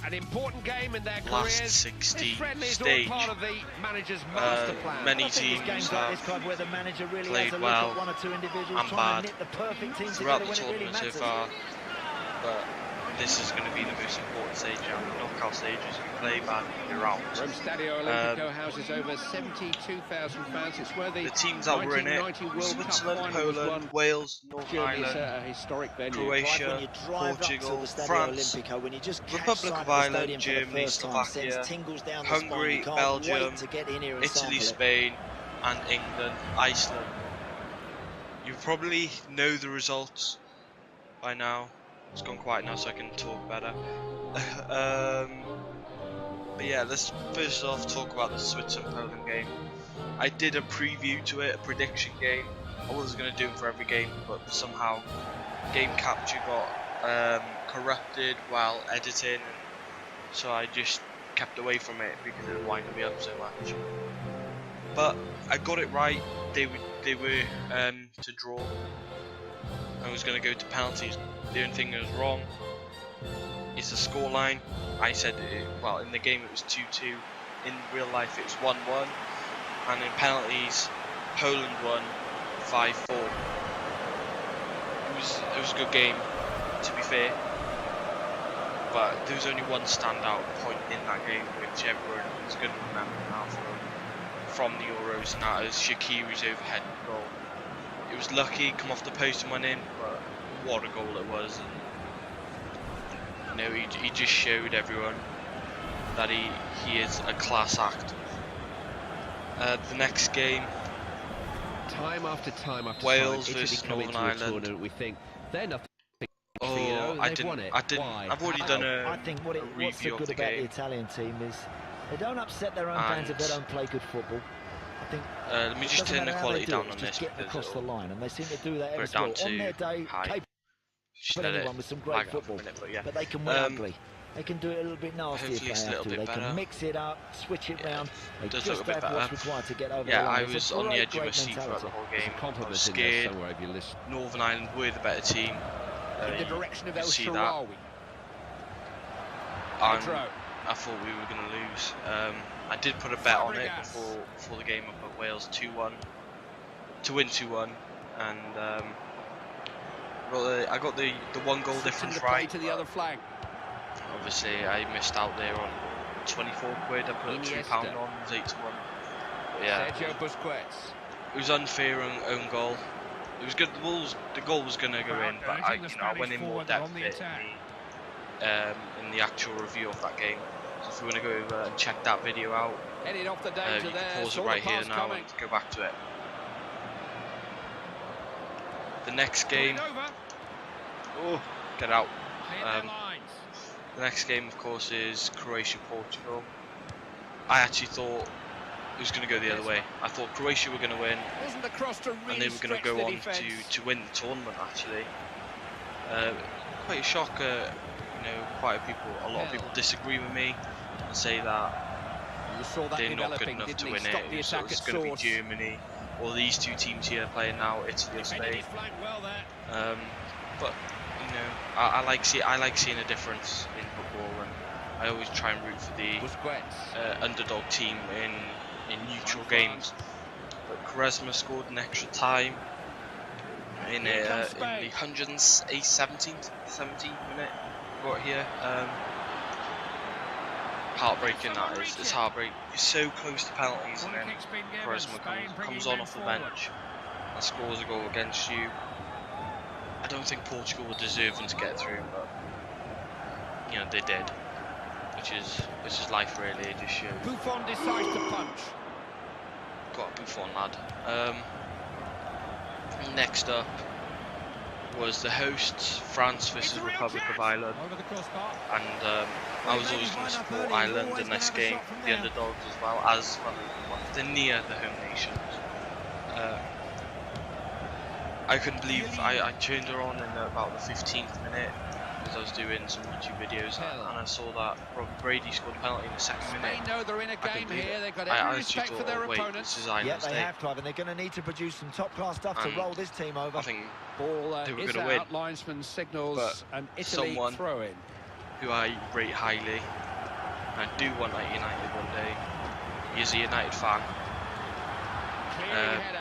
An important game in their last careers. 16 stage. Part of the manager's master plan. Many teams have played well and bad throughout the tournament so far, but this is going to be the most important stage. The knockout stages, you play bad, you're out. Rome Stadio Olimpico houses over 72,000 fans. It's where the teams that were in it: Switzerland, Poland, Wales, Northern Ireland, Croatia, Portugal, France, Republic of Ireland, Germany, Slovakia, Hungary, Belgium, Italy, Spain, and England, Iceland. You probably know the results by now. It's gone quiet now, so I can talk better. But yeah, let's first off talk about the Switzerland-Poland game. I did a preview to it, a prediction game. I was going to do it for every game, but somehow game capture got corrupted while editing, so I just kept away from it because it was winding me up so much. But I got it right. They were to draw. I was going to go to penalties. The only thing that was wrong is the scoreline. I said, well, in the game it was 2-2. In real life it's 1-1. And in penalties, Poland won 5-4. It was a good game, to be fair. But there was only one standout point in that game, which everyone is going to remember now from the Euros, and that is Shaqiri's overhead goal. It was lucky, come off the post and went in, but what a goal it was. And, you know, he just showed everyone that he is a class act. The next game, time after Wales versus Northern Ireland. We think they're nothing. Oh, I didn't. I've already done a review of the game. The Italian team is they don't upset their own fans if they don't play good football. I think. Let me just turn the quality down on this get across the line, and they seem to do that every down on their day. Anyone with some great football, but they can win ugly. They can do it a little bit nasty if they have to. They can mix it up, switch it round. They just have what's required to get over the line. I was on the edge of my seat throughout the whole game. I was scared. Northern Ireland were the better team. In the direction of El see that. I thought we were going to lose. I did put a bet on it before the game. I put Wales 2-1 to win 2-1, and I got the 1 goal difference right. To the other flag. Obviously, I missed out there on 24 quid. I put £2 on. It was 8-1. But yeah, it was unfair own goal. It was good. The goal was going to go in, but I went in more depth in the actual review of that game. So if you want to go over and check that video out, you can pause it right here now and go back to it. The next game, get out. The next game, of course, is Croatia-Portugal. I actually thought it was going to go the other way. I thought Croatia were going to win, and they were going to go on to win the tournament. Actually, quite a shock. Quite a lot of people disagree with me and say that they're not good enough to win it. So it's going to be Germany or these two teams here playing now, Italy or Spain. But I like seeing a difference in football, and I always try and root for the underdog team in neutral games. But Quaresma scored an extra time in the 17th minute. Got here. Heartbreaking that is. It's heartbreaking. You're so close to penalties, and then Quaresma comes on off the bench and scores a goal against you. I don't think Portugal were deserving to get through, but they did, which is life really. It just shows. Buffon decides to punch. Got a Buffon lad. Next up was the hosts, France versus Republic of Ireland, and I was always going to support Ireland in this game, the underdogs as well they're near the home nations. I couldn't believe I turned her on in about the 15th minute because I was doing some YouTube videos, and I saw that Robert Brady scored a penalty in the 2nd minute. They know they're in a game here. They've got I every respect for their opponents. This is Ireland's they have, Clive, and they're going to need to produce some top-class stuff to roll this team over. I think Ball they were is going to win. Linesman signals but an Italy throw-in. who I rate highly, and I do want at United one day. He's a United fan.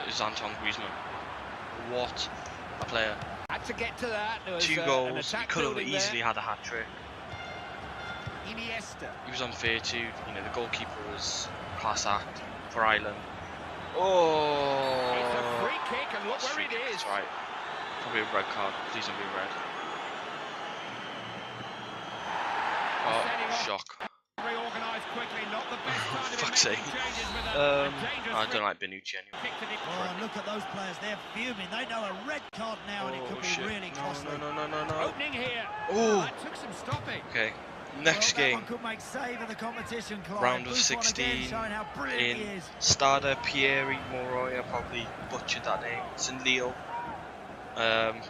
Is Antoine Griezmann. What a player! Had to get to that. There was, 2 goals. He could have easily had a hat-trick. Iniesta. He was unfair too. You know, the goalkeeper was class act for Ireland. Oh! It's a free kick, and look where it is. That's right. Probably a red card. Please don't be red. Oh, shock. For fuck's sake. I don't like Benucci anyway. Oh, look at those players. They're fuming. They know a red card now, and it could be really costly. No. Opening here. Oh, that took some stopping. Okay. Next game. Could make save of the competition, round of 16 in Stade Pierre-Mauroy. I probably butchered that name. It's in Lille.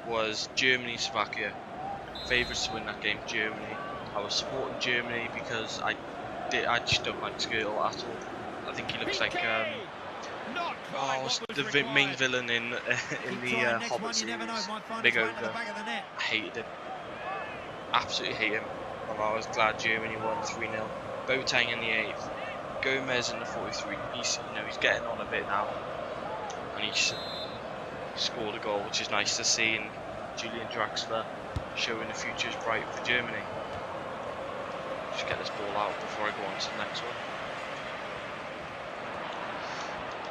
Was Germany, Slovakia. Favourites to win that game, Germany. I was supporting Germany because I just don't like Skirtle at all. I think he looks like the main villain in the Hobbit series. Big Ogre. I hated him. Absolutely hate him. And I was glad Germany won 3-0. Boateng in the 8th. Gomez in the 43. He's getting on a bit now, and he scored a goal, which is nice to see. And Julian Draxler showing the future is bright for Germany. Just get this ball out before I go on to the next one.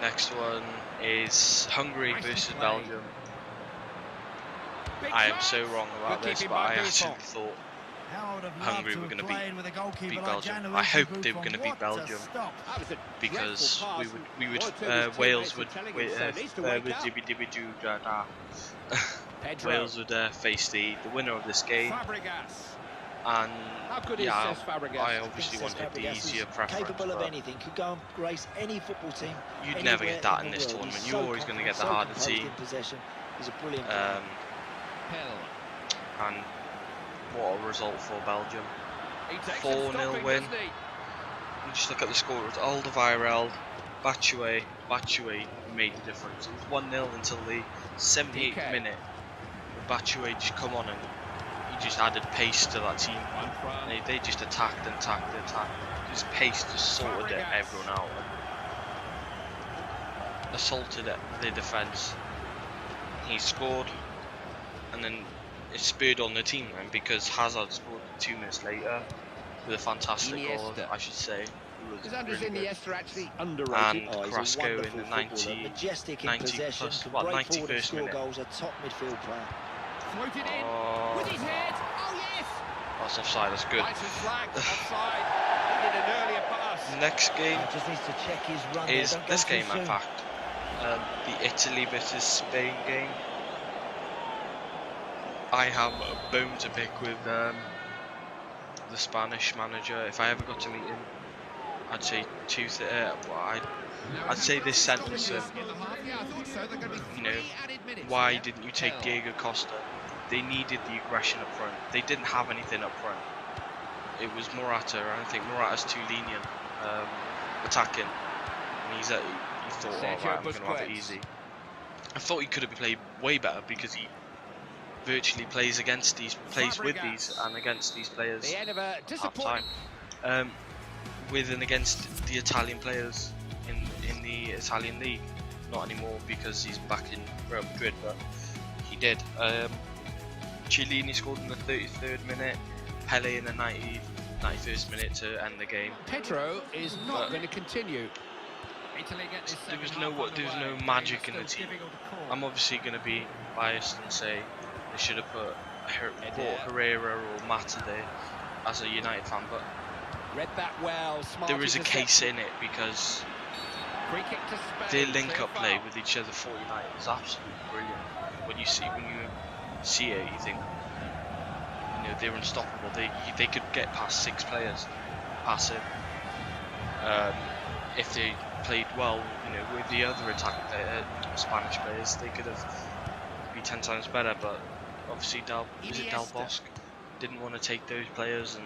Next one is Hungary versus Belgium. I am so wrong about this, but I actually thought Hungary were going to beat Belgium. I hoped they were going to beat Belgium because Wales would Wales would face the winner of this game. And yeah, I obviously wanted the easier preference. Capable of anything, could go and grace any football team. You'd never get that in this tournament. You're always going to get the harder team. He's a brilliant and what a result for Belgium. 4-0 win. You just look at the score. It was Alderweireld, Batshuayi. Batshuayi made the difference. It was 1-0 until the 78th minute. Batshuayi just come on and he just added pace to that team. They just attacked. His pace just sorted everyone out. Assaulted the defence. He scored, and then it spurred on the team then because Hazard scored 2 minutes later with a fantastic goal, I should say. Is Andres Iniesta actually underrated? And Carrasco in the 91st minute. Goals, a top midfield player. Floated in with his head. Oh yes. That's offside. That's good. Offside. He did an earlier pass. Next game just needs to check his run is this game, in fact, the Italy versus Spain game. I have a bone to pick with the Spanish manager. If I ever got to meet him, I'd say I'd say this sentence. Why didn't you take Diego Costa? They needed the aggression up front. They didn't have anything up front. It was Morata. I don't think Morata's too lenient attacking. And he thought, oh, right, I'm going to have it easy. I thought he could have played way better because he virtually plays with these and against these players half time. With and against the Italian players in the Italian league. Not anymore because he's back in Real Madrid, but he did. Chiellini scored in the 33rd minute, Pele in the 91st minute to end the game. Pedro is not going to continue. There was no magic in the team. I'm obviously going to be biased and say they should have bought Herrera or Mata there as a United fan, but read that well. There is a case in it because their link-up play with each other for United is absolutely brilliant. When you see it, you think, they're unstoppable. They could get past 6 players, pass it. If they played well, with the other Spanish players, they could have be 10 times better. But obviously, Del Bosque didn't want to take those players, and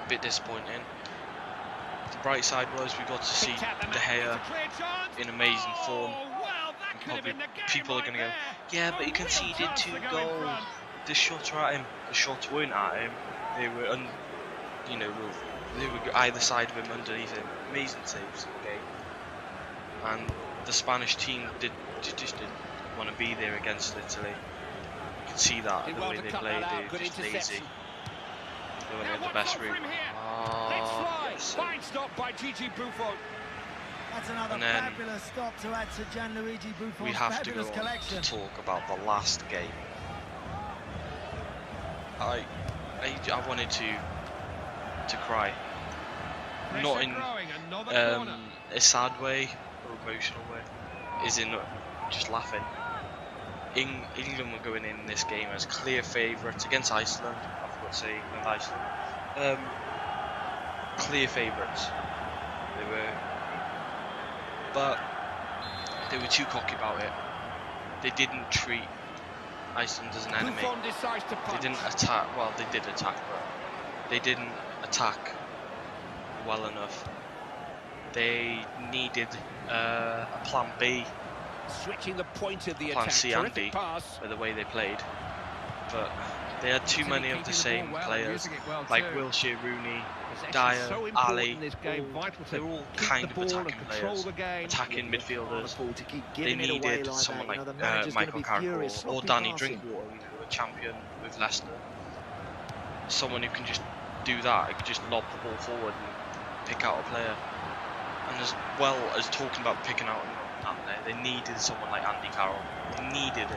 a bit disappointing. The bright side was we got to see De Gea in amazing form. And probably people are going to go, yeah, but he conceded 2 goals. the shots were at him. The shots weren't at him. They were, they were either side of him, underneath him. Amazing saves in the game. And the Spanish team just didn't want to be there against Italy. You can see that in the way they played. They were just lazy. They weren't in the best room. Oh, yes. Fine stop by Gigi Buffon. That's another fabulous stop to add to Gianluigi Buffon's we have to go collection. on to talk about the last game. I wanted to cry. Not in a sad way or emotional way. Is in just laughing. England were going in this game as clear favourites against Iceland. I forgot to say England, Iceland. Clear favourites. They were, but they were too cocky about it. They didn't treat Iceland as an enemy. They didn't attack. Well, they did attack, but they didn't attack well enough. They needed a plan B. Switching the point of the plan attack. C and D by the way they played, but they had too many of the same players, like Wilshere, Rooney, Dyer, Ali. They're all kind of attacking players, attacking midfielders. They needed someone like Michael Carrick or Danny Drinkwater, a champion with Leicester. Someone who can just do that, who can just lob the ball forward and pick out a player. And as well as talking about picking out they needed someone like Andy Carroll. They needed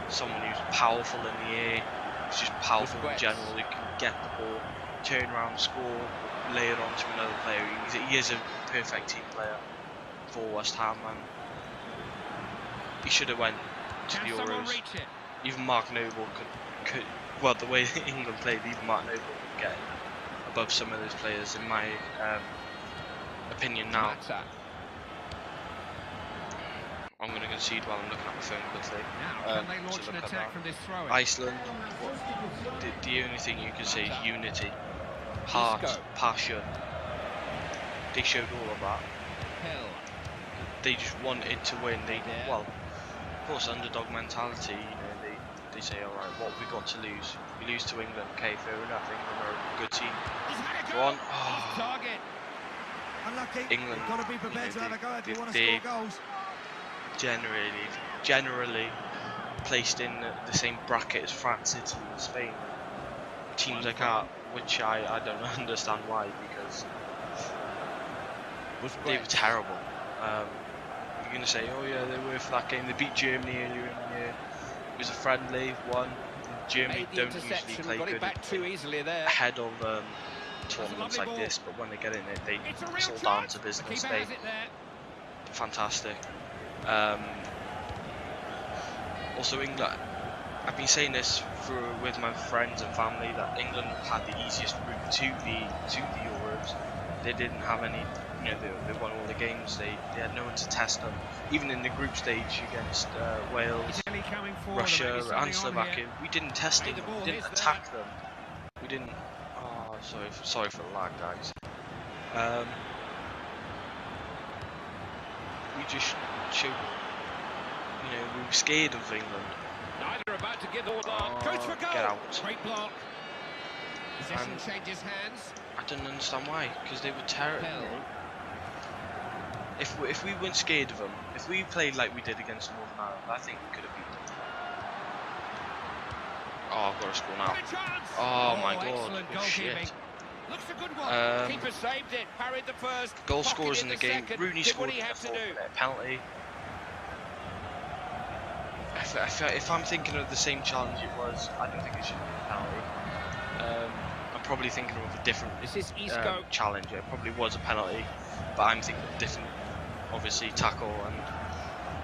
someone who's powerful in the air, who's just powerful in general, who can get the ball, turn around, score, lay it on to another player. He is a perfect team player for West Ham, and he should have went to the Euros. Even Mark Noble could well, the way England played, even Mark Noble could get above some of those players, in my opinion now. I'm going to concede while I'm looking at my phone quickly. Now, can they launch an attack from this throw-in? Iceland, the only thing you can say is unity, heart, passion. They showed all of that. They just wanted to win. Well, of course, underdog mentality. They say, all right, what have we got to lose? We lose to England. Okay, fair enough. England are a good team. Go on. Oh. England. Got to be prepared to have a go if you want to score goals. Generally placed in the same bracket as France, Italy and Spain. Teams like that, which I don't understand why, because they were terrible. You're going to say, oh yeah, they were for that game. They beat Germany earlier in the year. It was a friendly one. Germany don't usually play good ahead of tournaments like this, but when they get in it, it's all down to business. They fantastic. Also England, I've been saying this with my friends and family, that England had the easiest route to the Euros. They didn't have any, they won all the games, they had no one to test them. Even in the group stage against Wales, Russia and Slovakia, we didn't test them, we didn't attack them. We didn't, sorry for the lag, guys. We just showed, we were scared of England. Neither about to give all Goes for goal. Get out. Great block. Possession changes hands. I don't understand why, because they were terrible. If we weren't scared of them, if we played like we did against Northern Ireland, I think we could have beaten them. Oh, I've got to score now. Oh my god, oh, shit. Looks a good one. Keeper saved it, parried the first. Goal scorers in the game. Rooney scored a penalty. If I'm thinking of the same challenge it was, I don't think it should be a penalty. I'm probably thinking of a different challenge. It probably was a penalty, but I'm thinking of different, obviously, tackle, and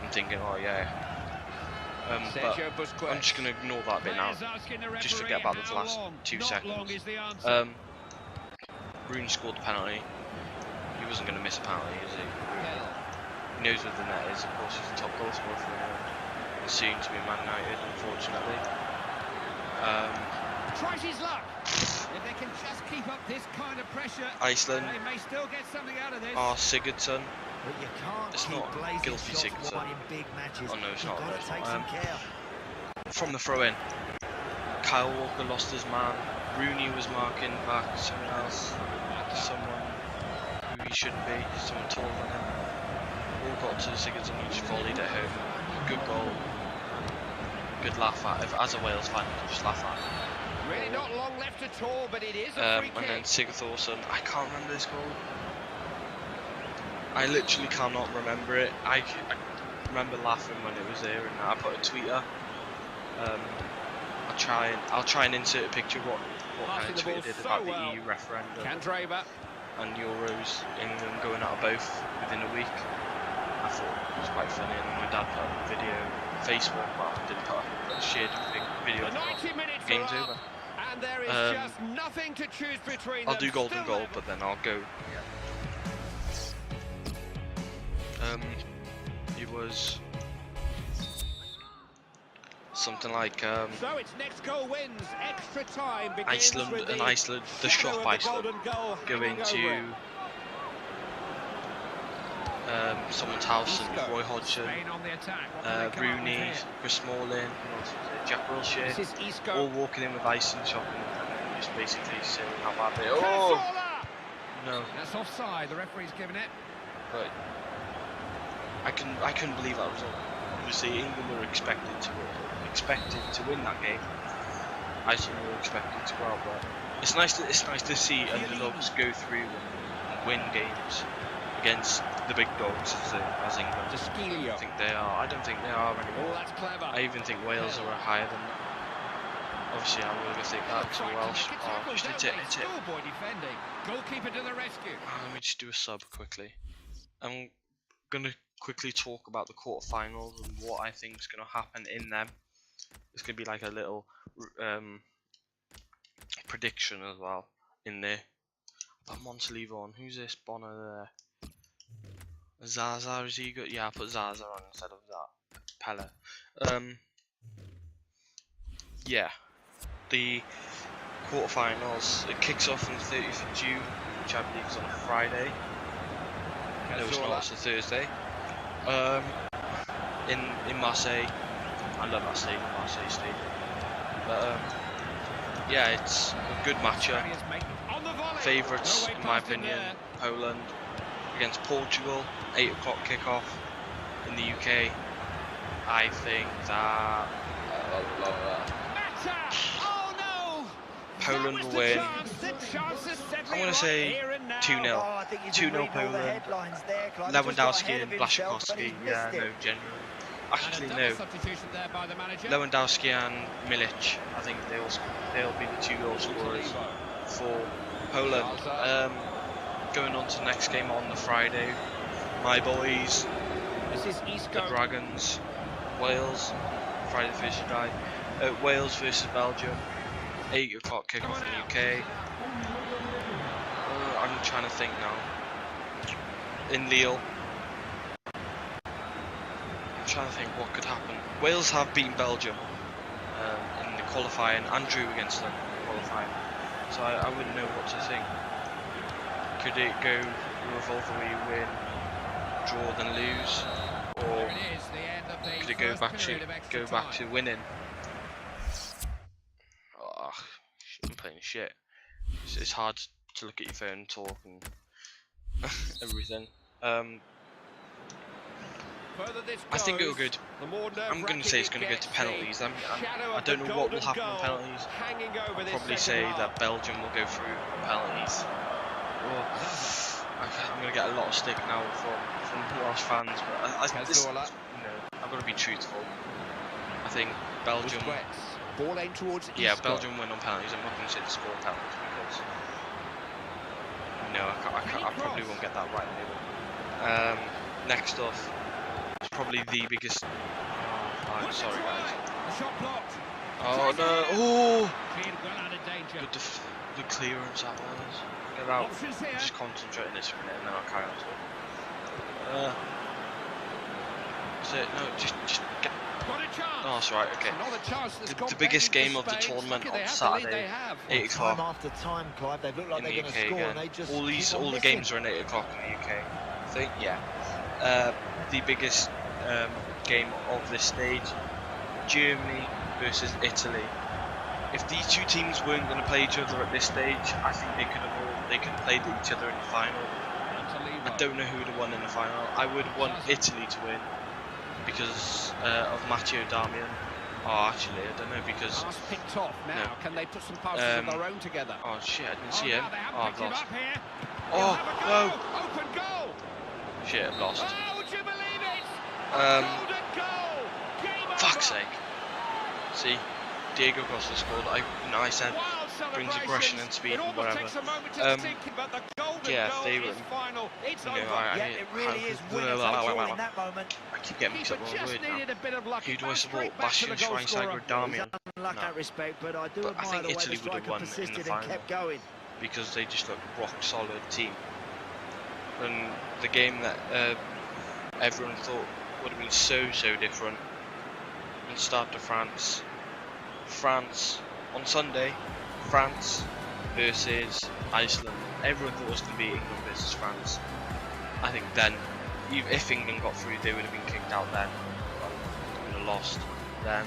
I'm thinking, oh yeah. But I'm just going to ignore that bit now. Just forget about the last 2 seconds. Rooney scored the penalty. He wasn't going to miss a penalty, is he? He knows where the net is. Of course, he's the top goal scorer for the world. Soon to be Man United, unfortunately. Tries his luck. If they can just keep up this kind of pressure, Iceland. they may still get something out of this. Oh, Sigurdsson. But you can't it's not guilty Sigurdsson. In big matches. Oh no, it's not. Take some care. From the throw-in. Kyle Walker lost his man. Rooney was marking back someone else, someone who he shouldn't be, someone taller than him. All got to Sigurdsson, who just volleyed at home. Good goal. Good laugh at. If, as a Wales fan, you can just laugh at. Really not long left at all, but it is a free kick. And then Sigurdsson, I can't remember this goal. I literally cannot remember it. I remember laughing when it was there, and I put a tweet up. I'll try and insert a picture of what kind of tweet I did about the EU referendum and Euros, England going out of both within a week. I thought it was quite funny, and my dad put up a video on Facebook. Well, I didn't put up, but shared a big video. Game's over. And there is just nothing to choose between I'll do golden goal, but then I'll go. It was something like so its next goal wins. Extra time Iceland, the shop Iceland, going to someone's house, and Roy Hodgson, Rooney, Chris Smalling, Jack Wilshere, all walking in with Iceland shopping, and just basically saying how bad they are. Oh no, that's offside. The referee's given it. But I couldn't believe that result. Obviously, England were expected to win that game. Iceland were expected to go out, but it's nice to see underdogs go through and win games against the big dogs as England. I don't think they are anymore. Oh, that's clever. I even think Wales are higher than that. Obviously, I'm going to think that to Welsh are just a tip. Goalkeeper to the rescue. Let me just do a sub quickly. I'm going to quickly talk about the quarterfinals and what I think is going to happen in them. It's going to be like a little prediction as well in there. But Montalivo on. Who's this Bonner there? Zaza, is he good? Yeah, I'll put Zaza on instead of that. Pella. Yeah. The quarterfinals, it kicks off on the 30th of June, which I believe is on a Friday. No, it's not, it's a Thursday. In Marseille. I love Marseille Stadium. But yeah, it's a good matchup. Favourites, in my opinion, Poland against Portugal, 8 o'clock kickoff in the UK. I think that Poland will win. I'm going to say 2-0. 2-0 Poland. Lewandowski and Blaszczykowski. Yeah, no, genuinely. Actually, no. Lewandowski and Milic. I think they'll be the 2 goal scorers for Poland. Going on to the next game on the Friday. My boys, the Dragons, Wales, Friday the 1st of July. Wales versus Belgium. 8 o'clock kickoff in the UK. I'm trying to think now. In Lille. I'm trying to think what could happen. Wales have beaten Belgium in the qualifying and drew against them in the qualifying. So I wouldn't know what to think. Could it go revolve the way you win, draw then lose, or could it go back to winning? Oh, I'm playing shit. It's hard to look at your phone and talk and everything. I think it'll go to, I'm going to say it's going to go to penalties. I don't know what will happen on penalties. I'll probably say that Belgium will go through penalties. I'm going to get a lot of stick now from Welsh fans, but I've got to be truthful. I think Belgium. Belgium win on penalties. I'm not going to say to score penalties because I probably won't get that right anyway. Next off, it's probably the biggest. I'm sorry, guys. Oh no! Oh! Good clearance that was. Get out. Just concentrate on this for a minute, and then I'll carry on. No, just get. Oh, that's right. Okay. The biggest game of the tournament on Saturday, 8 o'clock. After time, Clive, they look like in the they're UK score, again. All the games are at 8 o'clock in the UK. I think, yeah. The biggest game of this stage, Germany versus Italy. if these two teams weren't going to play each other at this stage, I think they could have played each other in the final. I don't know who would have won in the final. I would have won Italy to win because of Matteo Darmian. Oh, actually, I don't know because. Picked off now. No. Can they put some passes of their own together? Oh shit! I didn't see him. Oh, I've lost. Oh no! Open goal. Shit, I've lost. Oh, would you believe it? Fuck's sake! See, Diego Costa scored. I said brings aggression and speed and whatever. Yeah, they were. I keep getting mixed up with the word now. Who do I support? Bastian Schweinsteiger or Darmian? No. But I think Italy would have won in the final because they just look a rock solid team. And the game that everyone thought would have been so different in start to France. France on Sunday, France versus Iceland. Everyone thought it was going to be England versus France. I think then, if England got through, they would have been kicked out then. They would have lost then.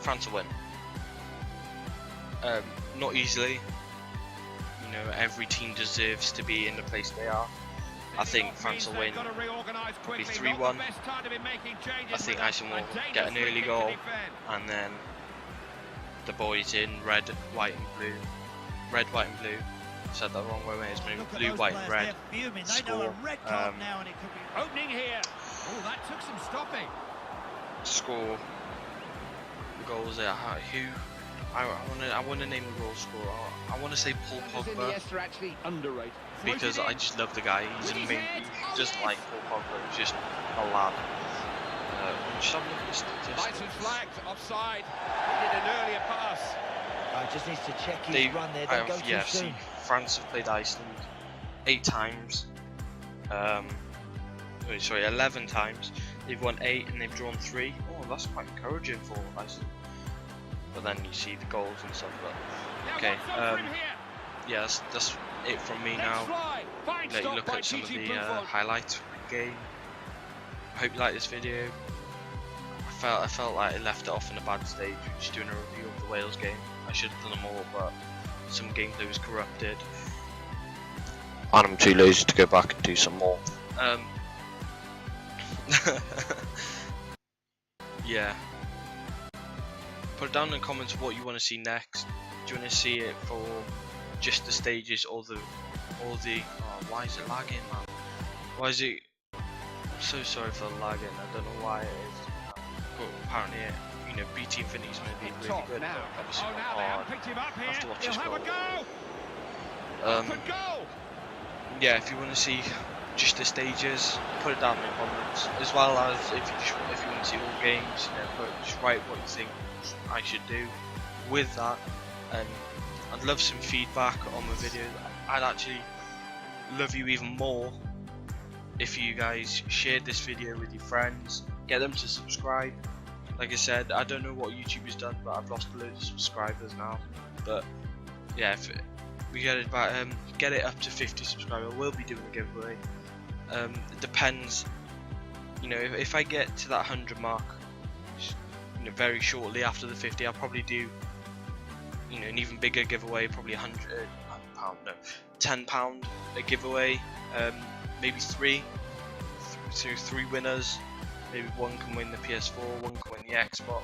France will win. Not easily. You know, every team deserves to be in the place they are. I think France will win probably 3-1. I think Iceland will get an early goal, and then the boys in red, white and blue. Red, white and blue. I said that wrong way, it's maybe blue, white and red. Score. Opening here. Oh, that took some stopping. Score the goals there. Who? I want to name the goal scorer. I want to say Paul Pogba because I just love the guy. He's amazing. He doesn't like Paul Pogba. He's just a lad. Just have a look at the statistics. License flagged offside. He did an earlier pass. Just needs to check his run there. Don't go too soon. France have played Iceland 8 times. Sorry, 11 times. They've won 8 and they've drawn 3. Oh, that's quite encouraging for Iceland. But then you see the goals and stuff. But okay, yeah, that's it from me now. Let you look at some of the highlights from the game. I hope you like this video. I felt like I left it off in a bad stage, just doing a review of the Wales game. I should have done them all, but some gameplay was corrupted, and I'm too lazy to go back and do some more. Yeah. Put it down in the comments what you want to see next. Do you want to see it for just the stages or the oh, why is it lagging, man? Why is it? I'm so sorry for the lagging. I don't know why it is. But apparently, you know, BT Infinity's going to be really good. Now. Obviously, Now picked him up here. I have to watch this goal. Yeah, if you want to see just the stages, put it down in the comments. As well as if you want to see all games, you know, just write what you think I should do with that. And I'd love some feedback on my videos. I'd actually love you even more if you guys shared this video with your friends, get them to subscribe. Like I said, I don't know what YouTube has done, but I've lost a load of subscribers now. But yeah, if we get it up to 50 subscribers, we'll be doing a giveaway. It depends, you know, if I get to that 100 mark, you know, very shortly after the 50, I'll probably do, you know, an even bigger giveaway, probably £10 a giveaway. Maybe three winners. Maybe one can win the PS4, one can win the Xbox,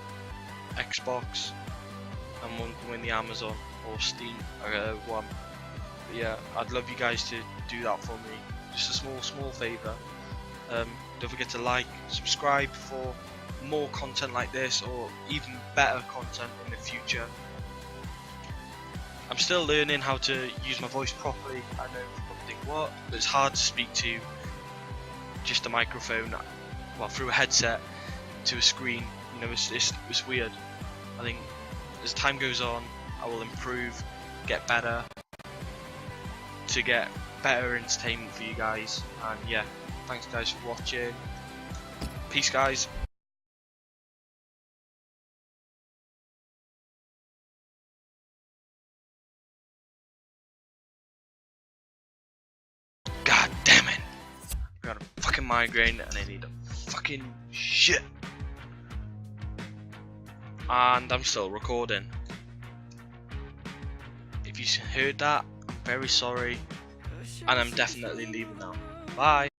and one can win the Amazon or Steam one. But yeah, I'd love you guys to do that for me. Just a small favour. Don't forget to like, subscribe for more content like this, or even better content in the future. I'm still learning how to use my voice properly. I know you probably think what, but it's hard to speak to just a microphone, well, through a headset to a screen. You know, it's weird. I think as time goes on, I will improve, get better, to get better entertainment for you guys. And yeah, thanks guys for watching. Peace, guys. God damn it! I got a fucking migraine and I need a fucking shit. And I'm still recording. If you heard that, I'm very sorry. And I'm definitely leaving now. Bye.